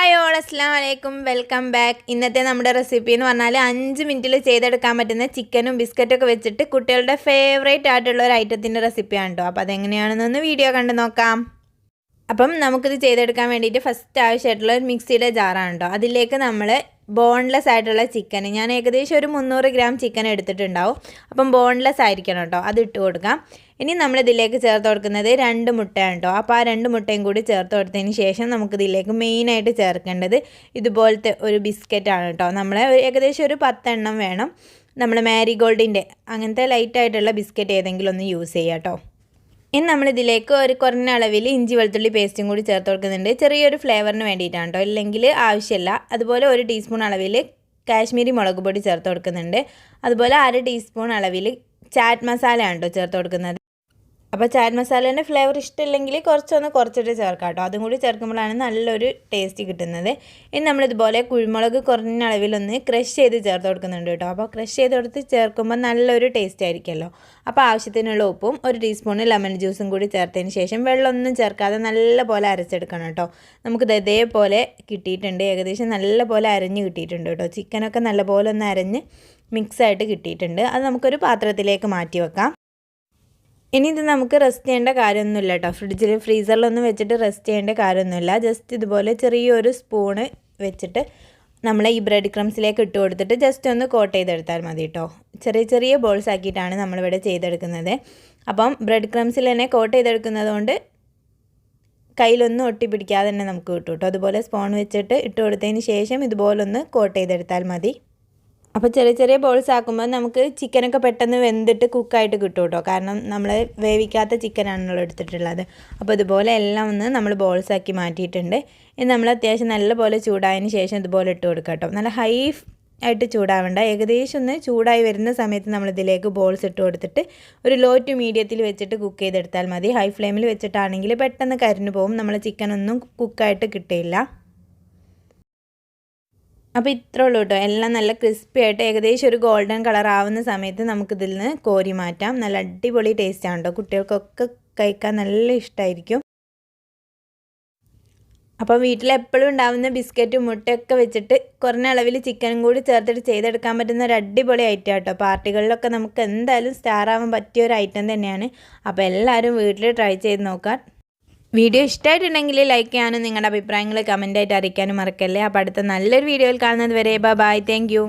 Hi all അസ്സലാമു അലൈക്കും welcome back. ഇന്നത്തെ നമ്മുടെ റെസിപ്പി എന്ന് പറഞ്ഞാൽ 5 മിനിറ്റിൽ ചെയ്തെടുക്കാൻ പറ്റുന്ന ചിക്കനും ബിസ്ക്കറ്റൊക്കെ വെച്ചിട്ട് കുട്ടികളുടെ ഫേവറേറ്റ് ആയിട്ടുള്ള ഒരു ഐറ്റത്തിൻ്റെ റെസിപ്പിയാണ് കേട്ടോ. അപ്പോൾ അതെങ്ങനെയാണെന്നൊന്ന് വീഡിയോ കണ്ട് നോക്കാം. അപ്പം നമുക്കിത് ചെയ്തെടുക്കാൻ വേണ്ടിയിട്ട് ഫസ്റ്റ് ആവശ്യമായിട്ടുള്ള ഒരു മിക്സിയുടെ ജാറാണ് കേട്ടോ. അതിലേക്ക് നമ്മൾ ബോൺലെസ് ആയിട്ടുള്ള ചിക്കൻ, ഞാൻ ഏകദേശം ഒരു 300 ഗ്രാം ചിക്കൻ എടുത്തിട്ടുണ്ടാവും. അപ്പം ബോൺലെസ് ആയിരിക്കണം കേട്ടോ, അത് ഇട്ട് കൊടുക്കാം. ഇനി നമ്മളിതിലേക്ക് ചേർത്ത് കൊടുക്കുന്നത് 2 മുട്ടയാണ് കേട്ടോ. അപ്പോൾ ആ 2 മുട്ടയും കൂടി ചേർത്ത് കൊടുത്തതിന് ശേഷം നമുക്കിതിലേക്ക് മെയിനായിട്ട് ചേർക്കേണ്ടത് ഇതുപോലത്തെ ഒരു ബിസ്ക്കറ്റാണ് കേട്ടോ. നമ്മൾ ഏകദേശം ഒരു 10 എണ്ണം വേണം. നമ്മൾ മാരിഗോൾഡിൻ്റെ അങ്ങനത്തെ ലൈറ്റായിട്ടുള്ള ബിസ്ക്കറ്റ് ഏതെങ്കിലും ഒന്ന് യൂസ് ചെയ്യാം കേട്ടോ. ഇനി നമ്മളിതിലേക്ക് ഒരു കുറഞ്ഞ അളവിൽ ഇഞ്ചി വെളുത്തുള്ളി പേസ്റ്റും കൂടി ചേർത്ത് കൊടുക്കുന്നുണ്ട്. ചെറിയൊരു ഫ്ലേവറിന് വേണ്ടിയിട്ടാണ് കേട്ടോ, ഇല്ലെങ്കിൽ ആവശ്യമില്ല. അതുപോലെ 1 ടീസ്പൂൺ അളവിൽ കാശ്മീരി മുളക് പൊടി ചേർത്ത് കൊടുക്കുന്നുണ്ട്. അതുപോലെ 1/2 ടീസ്പൂൺ അളവിൽ ചാറ്റ് മസാലയാണ് കേട്ടോ ചേർത്ത് കൊടുക്കുന്നത്. അപ്പോൾ ചാറ്റ് മസാലേൻ്റെ ഫ്ലേവർ ഇഷ്ടമില്ലെങ്കിൽ കുറച്ചിട്ട് ചേർക്കാം കേട്ടോ. അതും കൂടി ചേർക്കുമ്പോഴാണ് നല്ലൊരു ടേസ്റ്റ് കിട്ടുന്നത്. ഇനി നമ്മളിതുപോലെ കുരുമുളക് കുറഞ്ഞ അളവിലൊന്ന് ക്രഷ് ചെയ്ത് ചേർത്ത് കൊടുക്കുന്നുണ്ട് കേട്ടോ. അപ്പോൾ ക്രഷ് ചെയ്ത് കൊടുത്ത് ചേർക്കുമ്പോൾ നല്ലൊരു ടേസ്റ്റ് ആയിരിക്കുമല്ലോ. അപ്പോൾ ആവശ്യത്തിനുള്ള ഉപ്പും 1 ടീസ്പൂൺ ലെമൺ ജ്യൂസും കൂടി ചേർത്തതിന് ശേഷം വെള്ളമൊന്നും ചേർക്കാതെ നല്ലപോലെ അരച്ചെടുക്കണം കേട്ടോ. നമുക്കിത് ഇതേപോലെ കിട്ടിയിട്ടുണ്ട്, ഏകദേശം നല്ലപോലെ അരഞ്ഞ് കിട്ടിയിട്ടുണ്ട് കേട്ടോ. ചിക്കനൊക്കെ നല്ലപോലെ ഒന്ന് അരഞ്ഞ് മിക്സായിട്ട് കിട്ടിയിട്ടുണ്ട്. അത് നമുക്കൊരു പാത്രത്തിലേക്ക് മാറ്റി വെക്കാം. ഇനി ഇത് നമുക്ക് റെസ്റ്റ് ചെയ്യേണ്ട കാര്യമൊന്നുമില്ല കേട്ടോ. ഫ്രീസറിലൊന്നും വെച്ചിട്ട് റെസ്റ്റ് ചെയ്യേണ്ട കാര്യമൊന്നുമില്ല. ജസ്റ്റ് ഇതുപോലെ ചെറിയൊരു സ്പൂണ് വെച്ചിട്ട് നമ്മൾ ഈ ബ്രെഡ് ക്രംസിലേക്ക് ഇട്ട് കൊടുത്തിട്ട് ജസ്റ്റ് ഒന്ന് കോട്ട് ചെയ്തെടുത്താൽ മതി കേട്ടോ. ചെറിയ ബോൾസ് ആക്കിയിട്ടാണ് നമ്മളിവിടെ ചെയ്തെടുക്കുന്നത്. അപ്പം ബ്രെഡ് ക്രംസിൽ തന്നെ കോട്ട് ചെയ്തെടുക്കുന്നത് കൊണ്ട് കയ്യിലൊന്നും ഒട്ടിപ്പിടിക്കാതെ തന്നെ നമുക്ക് കിട്ടും കേട്ടോ. അതുപോലെ സ്പൂൺ വെച്ചിട്ട് ഇട്ട് കൊടുത്തതിന് ശേഷം ഇതുപോലൊന്ന് കോട്ട് ചെയ്തെടുത്താൽ മതി. അപ്പോൾ ചെറിയ ബോൾസ് ആക്കുമ്പോൾ നമുക്ക് ചിക്കനൊക്കെ പെട്ടെന്ന് വെന്തിട്ട് കുക്കായിട്ട് കിട്ടും കേട്ടോ. കാരണം നമ്മൾ വേവിക്കാത്ത ചിക്കനാണല്ലോ എടുത്തിട്ടുള്ളത്. അപ്പോൾ ഇതുപോലെ എല്ലാം ഒന്ന് നമ്മൾ ബോൾസാക്കി മാറ്റിയിട്ടുണ്ട്. ഇനി നമ്മൾ അത്യാവശ്യം നല്ലപോലെ ചൂടായതിന് ശേഷം ഇതുപോലെ ഇട്ട് കൊടുക്കാം കേട്ടോ. നല്ല ഹൈ ആയിട്ട് ചൂടാവേണ്ട, ഏകദേശം ഒന്ന് ചൂടായി വരുന്ന സമയത്ത് നമ്മളിതിലേക്ക് ബോൾസ് ഇട്ട് കൊടുത്തിട്ട് ഒരു ലോ ടു മീഡിയത്തിൽ വെച്ചിട്ട് കുക്ക് ചെയ്തെടുത്താൽ മതി. ഹൈ ഫ്ലെയിമിൽ വെച്ചിട്ടാണെങ്കിൽ പെട്ടെന്ന് കരിഞ്ഞു പോകും, നമ്മൾ ചിക്കനൊന്നും കുക്കായിട്ട് കിട്ടില്ല. അപ്പോൾ ഇത്രേ ഉള്ളൂ കേട്ടോ. എല്ലാം നല്ല ക്രിസ്പി ആയിട്ട് ഏകദേശം ഒരു ഗോൾഡൻ കളർ ആവുന്ന സമയത്ത് നമുക്കിതിൽ നിന്ന് കോരി മാറ്റാം. നല്ല അടിപൊളി ടേസ്റ്റാണ് കേട്ടോ, കുട്ടികൾക്കൊക്കെ കഴിക്കാൻ നല്ല ഇഷ്ടമായിരിക്കും. അപ്പോൾ വീട്ടിലെപ്പോഴും ഉണ്ടാകുന്ന ബിസ്ക്കറ്റും മുട്ടയൊക്കെ വെച്ചിട്ട് കുറഞ്ഞ അളവിൽ ചിക്കനും കൂടി ചേർത്തിട്ട് ചെയ്തെടുക്കാൻ പറ്റുന്ന ഒരു അടിപൊളി ഐറ്റം കേട്ടോ. പാർട്ടികളിലൊക്കെ നമുക്ക് എന്തായാലും സ്റ്റാർ ആവാൻ പറ്റിയ ഒരു ഐറ്റം തന്നെയാണ്. അപ്പോൾ എല്ലാവരും വീട്ടിൽ ട്രൈ ചെയ്ത് നോക്കാം. വീഡിയോ ഇഷ്ടമായിട്ടുണ്ടെങ്കിൽ ലൈക്ക് ചെയ്യാനും നിങ്ങളുടെ അഭിപ്രായങ്ങൾ കമൻറ്റായിട്ട് അറിയിക്കാനും മറക്കല്ലേ. അപ്പോൾ അടുത്ത നല്ലൊരു വീഡിയോയിൽ കാണുന്നത് വരെ ബൈ. Thank you.